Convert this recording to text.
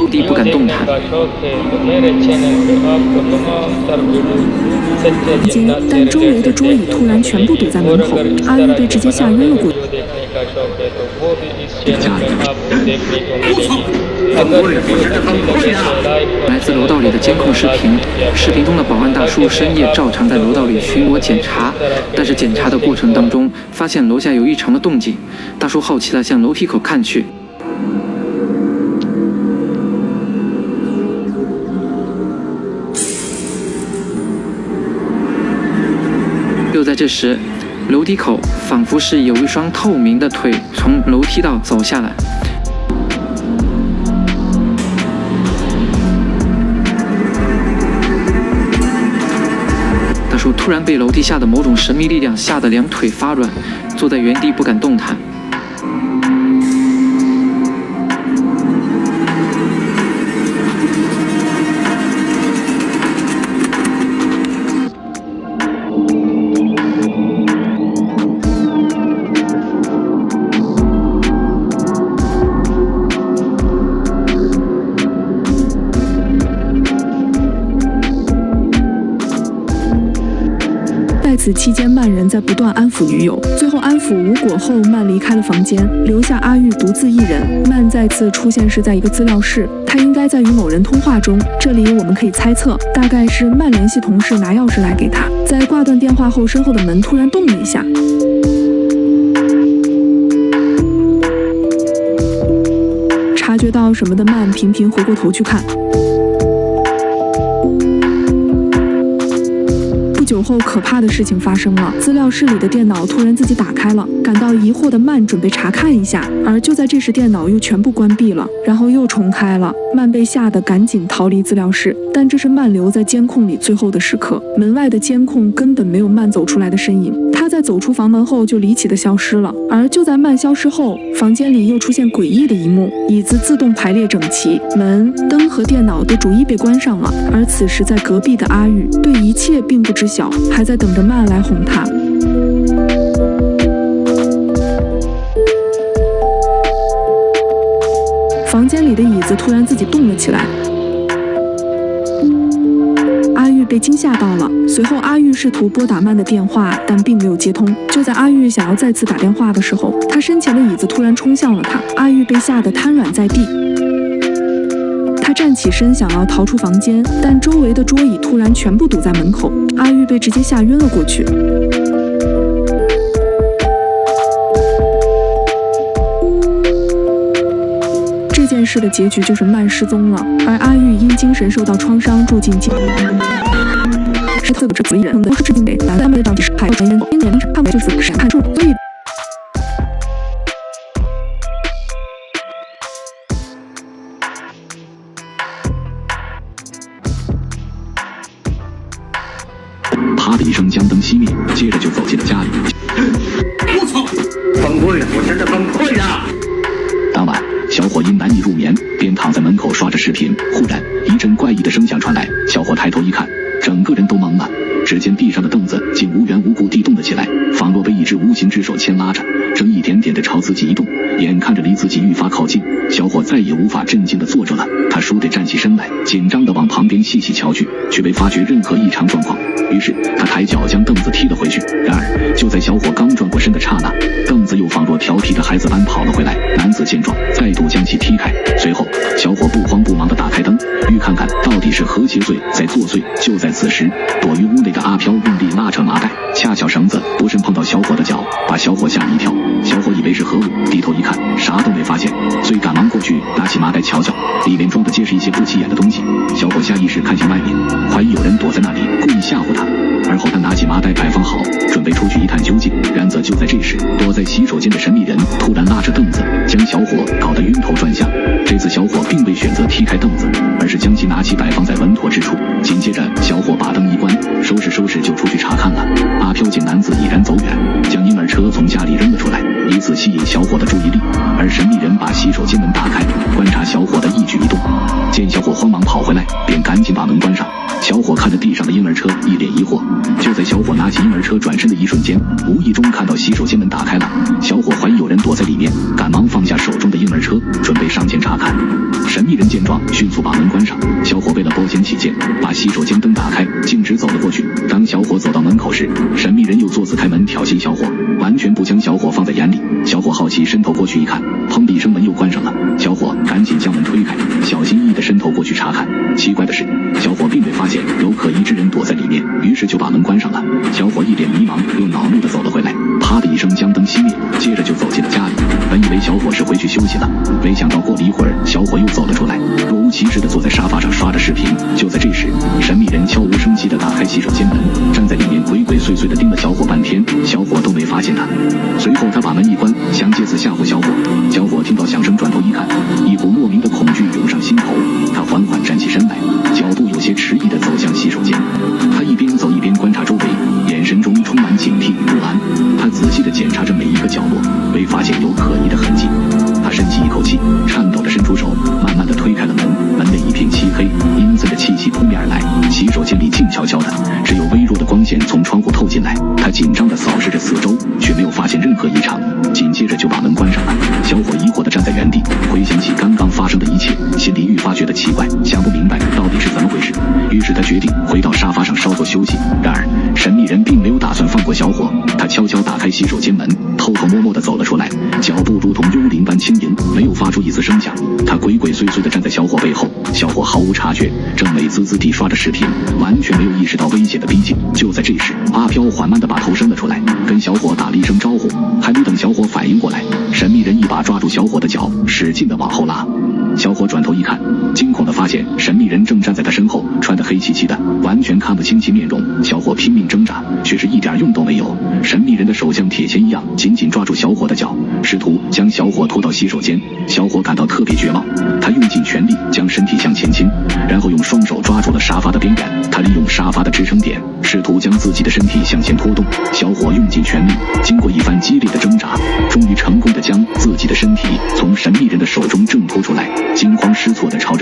地不敢动弹。但周围的桌椅突然全部堵在门口，阿玉被直接吓晕了过去。来自楼道里的监控视频，视频中的保安大叔深夜照常在楼道里巡逻检查，但是检查的过程当中，发现楼下有异常的动静。大叔好奇地向楼梯口看去，就在这时，楼梯口仿佛是有一双透明的腿从楼梯道走下来。大叔突然被楼梯下的某种神秘力量吓得两腿发软，坐在原地不敢动弹。在此期间，曼人在不断安抚女友，最后安抚无果后，曼离开了房间，留下阿玉独自一人。曼再次出现是在一个资料室，他应该在与某人通话中。这里我们可以猜测，大概是曼联系同事拿钥匙来给他。在挂断电话后，身后的门突然动了一下。察觉到什么的曼频频回过头去看。不久后，可怕的事情发生了。资料室里的电脑突然自己打开了，感到疑惑的曼准备查看一下，而就在这时，电脑又全部关闭了，然后又重开了。曼被吓得赶紧逃离资料室，但这是曼留在监控里最后的时刻。门外的监控根本没有曼走出来的身影，他在走出房门后就离奇的消失了。而就在曼消失后，房间里又出现诡异的一幕：椅子自动排列整齐，门、灯和电脑都逐一被关上了。而此时在隔壁的阿玉对一切并不知晓，还在等着曼来哄他。房间里的椅子突然自己动了起来，阿玉被惊吓到了。随后，阿玉试图拨打曼的电话，但并没有接通。就在阿玉想要再次打电话的时候，他身前的椅子突然冲向了他，阿玉被吓得瘫软在地。他站起身想要逃出房间，但周围的桌椅突然全部堵在门口，阿玉被直接吓晕了过去。这件事的结局就是曼失踪了，而阿玉因精神受到创伤住进监狱。是特指一人的是制定给他们的到底是海人因年龄判为就是审判数，所以。啪的一声，将灯熄灭，接着就走进了家里。我操！崩溃了！我真的崩溃了！当晚，小伙因难以入眠，便躺在门口刷着视频。忽然，一阵怪异的声响传来，小伙抬头一看，整个人都懵了。只见地上的凳子竟无缘无故地动了起来，仿若被一只无形之手牵拉着，正一点点地朝自己移动。眼看着离自己愈发靠近，小伙再也无法镇静地坐着了。他倏地站起身来，紧张地往旁边细细瞧去，却未发觉任何异常状况。于是他抬脚将凳子踢了回去。然而就在小伙刚转过身的刹那，凳子又仿若调皮的孩子般跑了回来。男子见状，再度将其踢开。随后小伙不慌不忙地打开灯，欲看看到底是何邪祟在作祟。就在此时，躲于屋内的阿飘用力拉扯麻袋，恰巧绳子不慎碰到小伙的脚，把小伙吓了一跳。小伙以为是何物，低头一看，啥都没发现，遂赶忙过去拿起麻袋瞧瞧，里面装的皆是一些不起眼的东西。小伙下意识看向外面，怀疑有人躲在那里故意吓唬他。而后他拿起麻袋摆放好，准备出去一探究竟。然则就在这时，躲在洗手间的神秘人突然拉着凳子，将小伙搞得晕头转向。这次小伙并未选择踢开凳子，而是将其拿起摆放在稳妥之处。紧接着小伙把灯一关，收拾就出去查看了。阿飘见男子已然走远，将婴儿车从家里扔了出来，以此吸引小伙的注意力。而神秘人把洗手间门打开，观察小伙的一举一动。见小伙慌忙跑回来，便赶紧把门关上。小伙看着地上的婴儿车，一脸疑惑。就在小伙拿起婴儿车转身的一瞬间，无意中看到洗手间门打开了。小伙怀疑有人躲在里面，赶忙放下手中的婴儿车，奇伸头过去一看，砰的一声，门又关上了。小伙赶紧将门推开，小心翼翼地伸头过去查看。奇怪的是，小伙并未发现有可疑之人躲在里面，于是就把门关上了。小伙一脸迷茫又恼怒地走了回来，啪的一声将灯熄灭，接着就走进了家里。本以为小伙是回去休息了，没想到过了一会儿，小伙又走了出来，若无其事地坐在沙发上刷着视频。就在这时，神秘人悄无声息地打开洗手间门，站在里面鬼鬼祟祟地盯了小伙半天，小伙都没发现他。随后他把门一关，想借此吓唬小伙。小伙听到响声转头一看，一股莫名的恐惧涌上心头，他缓缓站起身来，脚步有些迟疑地走向洗手间。他一边走一边观察周围，眼神中充满警惕与不安。他仔细地检查着每一个角落，未发现有可疑的痕迹。他深吸一口气，颤抖着伸出手，慢慢地推开了门。门内一片漆黑，阴森的气息扑面而来。洗手间里静悄悄的，只有微弱的光线从窗户透进来。他紧张地扫视着四周，却没有发现任何异常，紧接着就把门关上了。小伙疑惑地站在原地，回想起刚刚发生的一切，心里愈发觉得奇怪，想不明白到底是怎么回事。于是他决定回到沙发上稍作休息。然而神秘人并没有打算放过小伙，他悄悄打开洗手间门，偷偷摸摸地走了出来，脚步如同幽灵般轻盈，没有发出一丝声响。他鬼鬼祟祟地站在小伙背后，小伙毫无察觉，正美滋滋地刷着视频，完全没有意识到危险的逼近。就在这时，阿飘缓慢地把头伸了出来，跟小伙打了一声招呼。还没等小伙反应过来，神秘人一把抓住小伙的脚，使劲地往后拉。小伙转头一看，惊恐地发现神秘人正站在他身后，穿得黑漆漆的，完全看不清其面容。小伙拼命挣扎，却是一点用都没有。神秘人的手像铁钳一样紧紧抓住小伙的脚，试图将小伙拖到洗手间。小伙感到特别绝望，他用尽全力将身体向前倾，然后用双手抓住了沙发的边缘。他利用沙发的支撑点，试图将自己的身体向前拖动。小伙用尽全力，经过一番激烈的挣扎，终于成功地将自己的身体从神秘人的手中挣脱出来，惊慌失措地朝着